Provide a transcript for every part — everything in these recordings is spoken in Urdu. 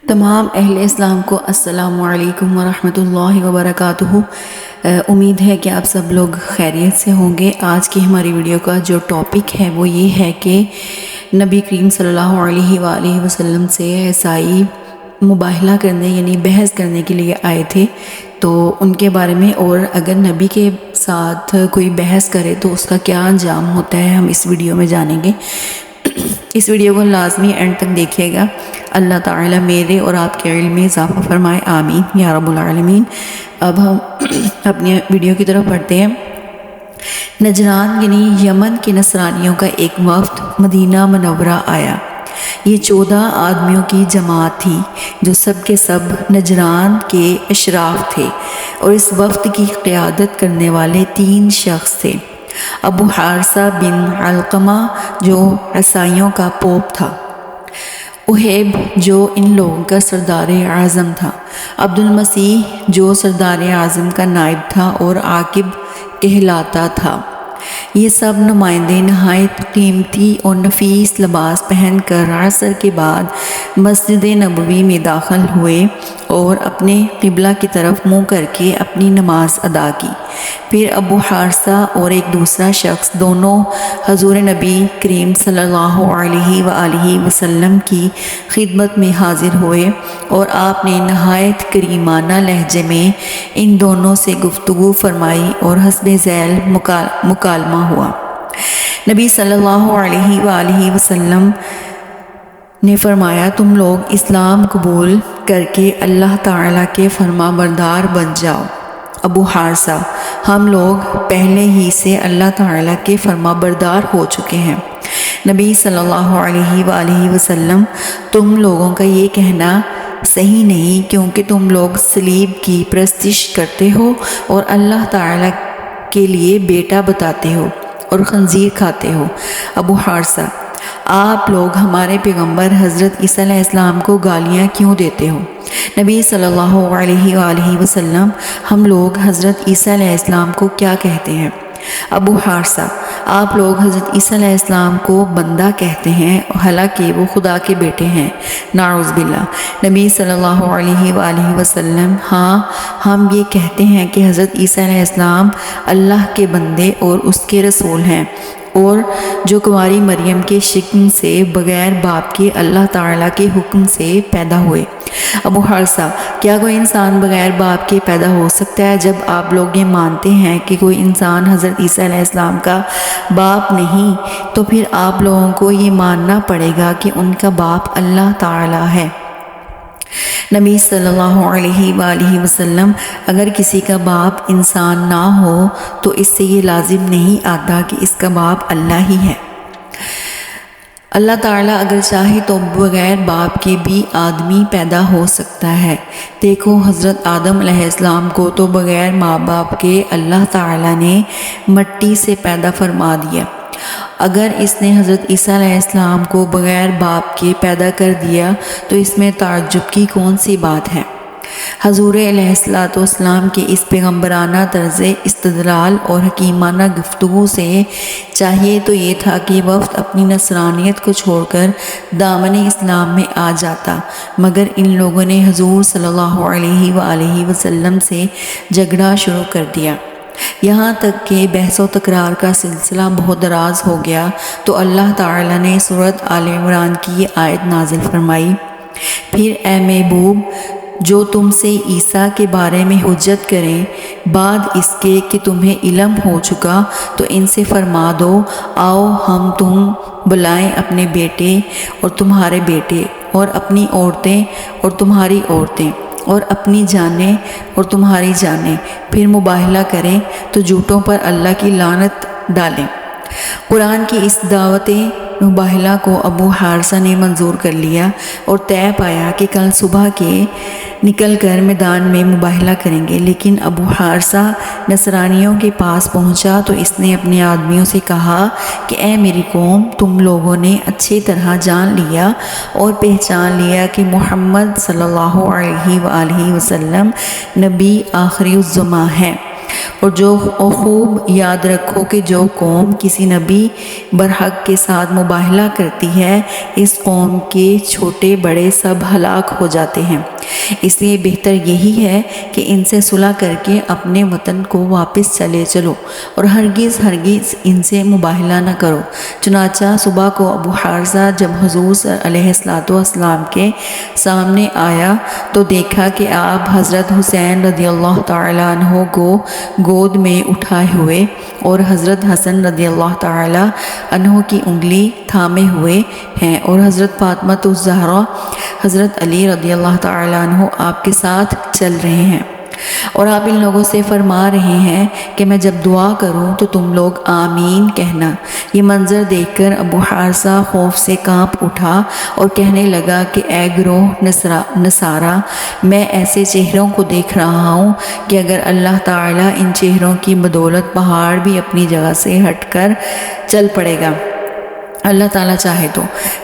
تمام اہل اسلام کو السلام علیکم ورحمۃ اللہ وبرکاتہ۔ امید ہے کہ آپ سب لوگ خیریت سے ہوں گے۔ آج کی ہماری ویڈیو کا جو ٹاپک ہے وہ یہ ہے کہ نبی کریم صلی اللہ علیہ وآلہ وسلم سے عیسائی مباہلہ کرنے یعنی بحث کرنے کے لیے آئے تھے، تو ان کے بارے میں اور اگر نبی کے ساتھ کوئی بحث کرے تو اس کا کیا انجام ہوتا ہے ہم اس ویڈیو میں جانیں گے۔ اس ویڈیو کو لازمی اینڈ تک دیکھیے گا۔ اللہ تعالیٰ میرے اور آپ کے علم میں اضافہ فرمائے، آمین یا رب العالمین۔ اب ہم اپنی ویڈیو کی طرف پڑھتے ہیں۔ نجران یعنی یمن کے نصرانیوں کا ایک وفد مدینہ منورہ آیا۔ یہ 14 آدمیوں کی جماعت تھی جو سب کے سب نجران کے اشراف تھے، اور اس وفد کی قیادت کرنے والے 3 شخص تھے۔ ابو حارثہ بن علقمہ جو عیسائیوں کا پوپ تھا، اہیب جو ان لوگوں کا سردار اعظم تھا، عبد المسیح جو سردار اعظم کا نائب تھا اور عاقب کہلاتا تھا۔ یہ سب نمائندے نہایت قیمتی اور نفیس لباس پہن کر عصر کے بعد مسجد نبوی میں داخل ہوئے اور اپنے قبلہ کی طرف منہ کر کے اپنی نماز ادا کی۔ پھر ابو حارثہ اور ایک دوسرا شخص دونوں حضور نبی کریم صلی اللہ علیہ وآلہ وسلم کی خدمت میں حاضر ہوئے، اور آپ نے نہایت کریمانہ لہجے میں ان دونوں سے گفتگو فرمائی اور حسب ذیل مکالمہ ہوا۔ نبی صلی اللہ علیہ وآلہ وسلم نے فرمایا، تم لوگ اسلام قبول کر کے اللہ تعالیٰ کے فرما بردار بن جاؤ۔ ابو حارثہ، ہم لوگ پہلے ہی سے اللہ تعالیٰ کے فرما بردار ہو چکے ہیں۔ نبی صلی اللہ علیہ وآلہ وسلم، تم لوگوں کا یہ کہنا صحیح نہیں، کیونکہ تم لوگ صلیب کی پرستش کرتے ہو اور اللہ تعالیٰ کے لیے بیٹا بتاتے ہو اور خنزیر کھاتے ہو۔ ابو حارثہ، آپ لوگ ہمارے پیغمبر حضرت عیسیٰ علیہ السلام کو گالیاں کیوں دیتے ہو؟ نبی صلی اللہ علیہ وآلہ وسلم، ہم لوگ حضرت عیسیٰ علیہ السلام کو کیا کہتے ہیں؟ ابو حارثہ، آپ لوگ حضرت عیسیٰ علیہ السلام کو بندہ کہتے ہیں، حالانکہ وہ خدا کے بیٹے ہیں، نعوذ باللہ۔ نبی صلی اللہ علیہ وآلہ وسلم، ہاں، ہم یہ کہتے ہیں کہ حضرت عیسیٰ علیہ السلام اللہ کے بندے اور اس کے رسول ہیں، اور جو کنواری مریم کے شکم سے بغیر باپ کے اللہ تعالیٰ کے حکم سے پیدا ہوئے۔ ابو حارثہ، کیا کوئی انسان بغیر باپ کے پیدا ہو سکتا ہے؟ جب آپ لوگ یہ مانتے ہیں کہ کوئی انسان حضرت عیسیٰ علیہ السلام کا باپ نہیں، تو پھر آپ لوگوں کو یہ ماننا پڑے گا کہ ان کا باپ اللہ تعالیٰ ہے۔ نبی صلی اللہ علیہ وآلہ وسلم، اگر کسی کا باپ انسان نہ ہو تو اس سے یہ لازم نہیں آتا کہ اس کا باپ اللہ ہی ہے۔ اللہ تعالیٰ اگر چاہے تو بغیر باپ کے بھی آدمی پیدا ہو سکتا ہے۔ دیکھو، حضرت آدم علیہ السلام کو تو بغیر ماں باپ کے اللہ تعالیٰ نے مٹی سے پیدا فرما دیا۔ اگر اس نے حضرت عیسیٰ علیہ السلام کو بغیر باپ کے پیدا کر دیا تو اس میں تعجب کی کون سی بات ہے؟ حضور علیہ السلام کے اس پیغمبرانہ طرز استدلال اور حکیمانہ گفتگو سے چاہیے تو یہ تھا کہ وفد اپنی نصرانیت کو چھوڑ کر دامن اسلام میں آ جاتا، مگر ان لوگوں نے حضور صلی اللہ علیہ وآلہ وسلم سے جھگڑا شروع کر دیا، یہاں تک کہ بحث و تکرار کا سلسلہ بہت دراز ہو گیا۔ تو اللہ تعالیٰ نے سورۃ آل عمران کی یہ آیت نازل فرمائی، پھر اے محبوب، جو تم سے عیسیٰ کے بارے میں حجت کریں بعد اس کے کہ تمہیں علم ہو چکا، تو ان سے فرما دو، آؤ ہم تم بلائیں اپنے بیٹے اور تمہارے بیٹے، اور اپنی عورتیں اور تمہاری عورتیں، اور اپنی جانیں اور تمہاری جانیں، پھر مباہلہ کریں تو جھوٹوں پر اللہ کی لعنت ڈالیں۔ قرآن کی اس دعوت مباہلہ کو ابو حارثہ نے منظور کر لیا اور طے پایا کہ کل صبح کے نکل کر میدان میں مباہلہ کریں گے۔ لیکن ابو حارثہ نصرانیوں کے پاس پہنچا تو اس نے اپنے آدمیوں سے کہا کہ اے میری قوم، تم لوگوں نے اچھی طرح جان لیا اور پہچان لیا کہ محمد صلی اللہ علیہ وآلہ وسلم نبی آخری الزماں ہے، اور جو خوب یاد رکھو کہ جو قوم کسی نبی برحق کے ساتھ مباہلہ کرتی ہے اس قوم کے چھوٹے بڑے سب ہلاک ہو جاتے ہیں، اس لیے بہتر یہی ہے کہ ان سے صلح کر کے اپنے وطن کو واپس چلے چلو اور ہرگز ان سے مباہلہ نہ کرو۔ چنانچہ صبح کو ابو حارثہ جب حضور علیہ السلام کے سامنے آیا تو دیکھا کہ آپ حضرت حسین رضی اللہ تعالیٰ عنہ کو گود میں اٹھائے ہوئے اور حضرت حسن رضی اللہ تعالیٰ عنہ کی انگلی تھامے ہوئے ہیں، اور حضرت فاطمہ الزہرا حضرت علی رضی اللہ تعالیٰ عنہ آپ کے ساتھ چل رہے ہیں، اور آپ ان لوگوں سے فرما رہے ہیں کہ میں جب دعا کروں تو تم لوگ آمین کہنا۔ یہ منظر دیکھ کر ابو حارثہ خوف سے کانپ اٹھا اور کہنے لگا کہ اے گروہ نصارہ، میں ایسے چہروں کو دیکھ رہا ہوں کہ اگر اللہ تعالیٰ ان چہروں کی بدولت پہاڑ بھی اپنی جگہ سے ہٹ کر چل پڑے گا، اللہ تعالیٰ چاہے تو۔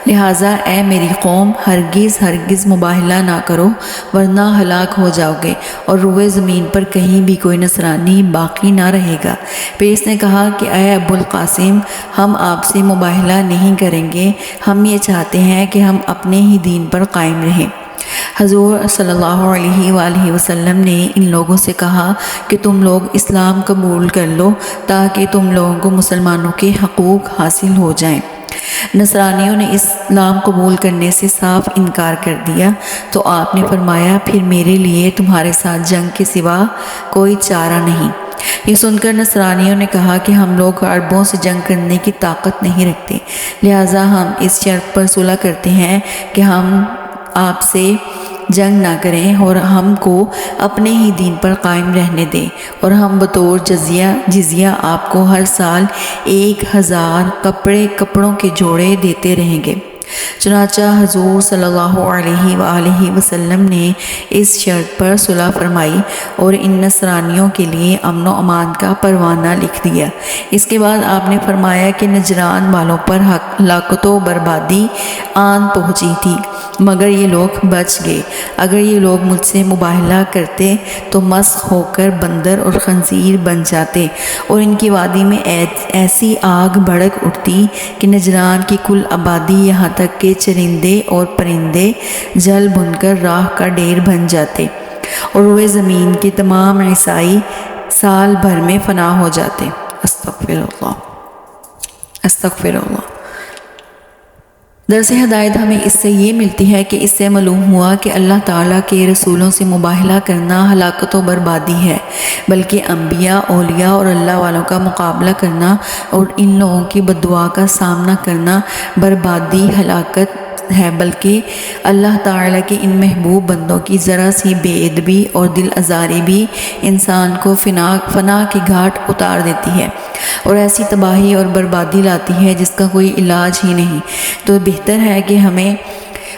لہٰذا اے میری قوم، ہرگز مباہلہ نہ کرو ورنہ ہلاک ہو جاؤ گے اور روئے زمین پر کہیں بھی کوئی نصرانی باقی نہ رہے گا۔ پھر اس نے کہا کہ اے ابو القاسم، ہم آپ سے مباہلہ نہیں کریں گے، ہم یہ چاہتے ہیں کہ ہم اپنے ہی دین پر قائم رہیں۔ حضور صلی اللہ علیہ وآلہ وسلم نے ان لوگوں سے کہا کہ تم لوگ اسلام قبول کر لو تاکہ تم لوگوں کو مسلمانوں کے حقوق حاصل ہو جائیں۔ نصرانیوں نے اسلام قبول کرنے سے صاف انکار کر دیا تو آپ نے فرمایا پھر میرے لیے تمہارے ساتھ جنگ کے سوا کوئی چارہ نہیں۔ یہ سن کر نصرانیوں نے کہا کہ ہم لوگ عربوں سے جنگ کرنے کی طاقت نہیں رکھتے، لہٰذا ہم اس شرط پر صلح کرتے ہیں کہ ہم آپ سے جنگ نہ کریں اور ہم کو اپنے ہی دین پر قائم رہنے دیں، اور ہم بطور جزیہ آپ کو ہر سال 1000 کپڑوں کے جوڑے دیتے رہیں گے۔ چنانچہ حضور صلی اللہ علیہ وآلہ وسلم نے اس شرط پر صلح فرمائی اور ان نصرانیوں کے لیے امن و امان کا پروانہ لکھ دیا۔ اس کے بعد آپ نے فرمایا کہ نجران والوں پر ہلاکت و بربادی آن پہنچی تھی مگر یہ لوگ بچ گئے۔ اگر یہ لوگ مجھ سے مباہلہ کرتے تو مسخ ہو کر بندر اور خنزیر بن جاتے، اور ان کی وادی میں ایسی آگ بھڑک اٹھتی کہ نجران کی کل آبادی یہاں تک کہ چرندے اور پرندے جل بن کر راہ کا ڈیر بن جاتے، اور روئے زمین کے تمام عیسائی سال بھر میں فنا ہو جاتے۔ استغفر اللہ۔ درس ہدایت ہمیں اس سے یہ ملتی ہے کہ اس سے معلوم ہوا کہ اللہ تعالیٰ کے رسولوں سے مباہلہ کرنا ہلاکت و بربادی ہے، بلکہ انبیاء، اولیاء اور اللہ والوں کا مقابلہ کرنا اور ان لوگوں کی بددعا کا سامنا کرنا بربادی، ہلاکت ہے، بلکہ اللہ تعالیٰ کے ان محبوب بندوں کی ذرا سی بے ادبی اور دل آزاری بھی انسان کو فنا کے گھاٹ اتار دیتی ہے اور ایسی تباہی اور بربادی لاتی ہے جس کا کوئی علاج ہی نہیں۔ تو بہتر ہے کہ ہمیں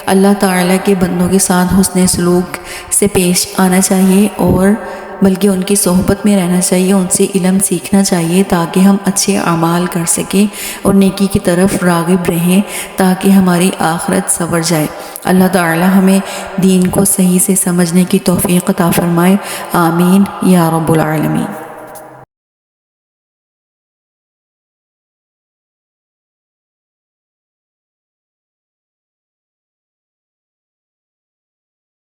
اللہ تعالیٰ کے بندوں کے ساتھ حسن سلوک سے پیش آنا چاہیے اور بلکہ ان کی صحبت میں رہنا چاہیے، ان سے علم سیکھنا چاہیے تاکہ ہم اچھے اعمال کر سکیں اور نیکی کی طرف راغب رہیں تاکہ ہماری آخرت سنور جائے۔ اللہ تعالی ہمیں دین کو صحیح سے سمجھنے کی توفیق عطا فرمائے، آمین یا رب العالمین۔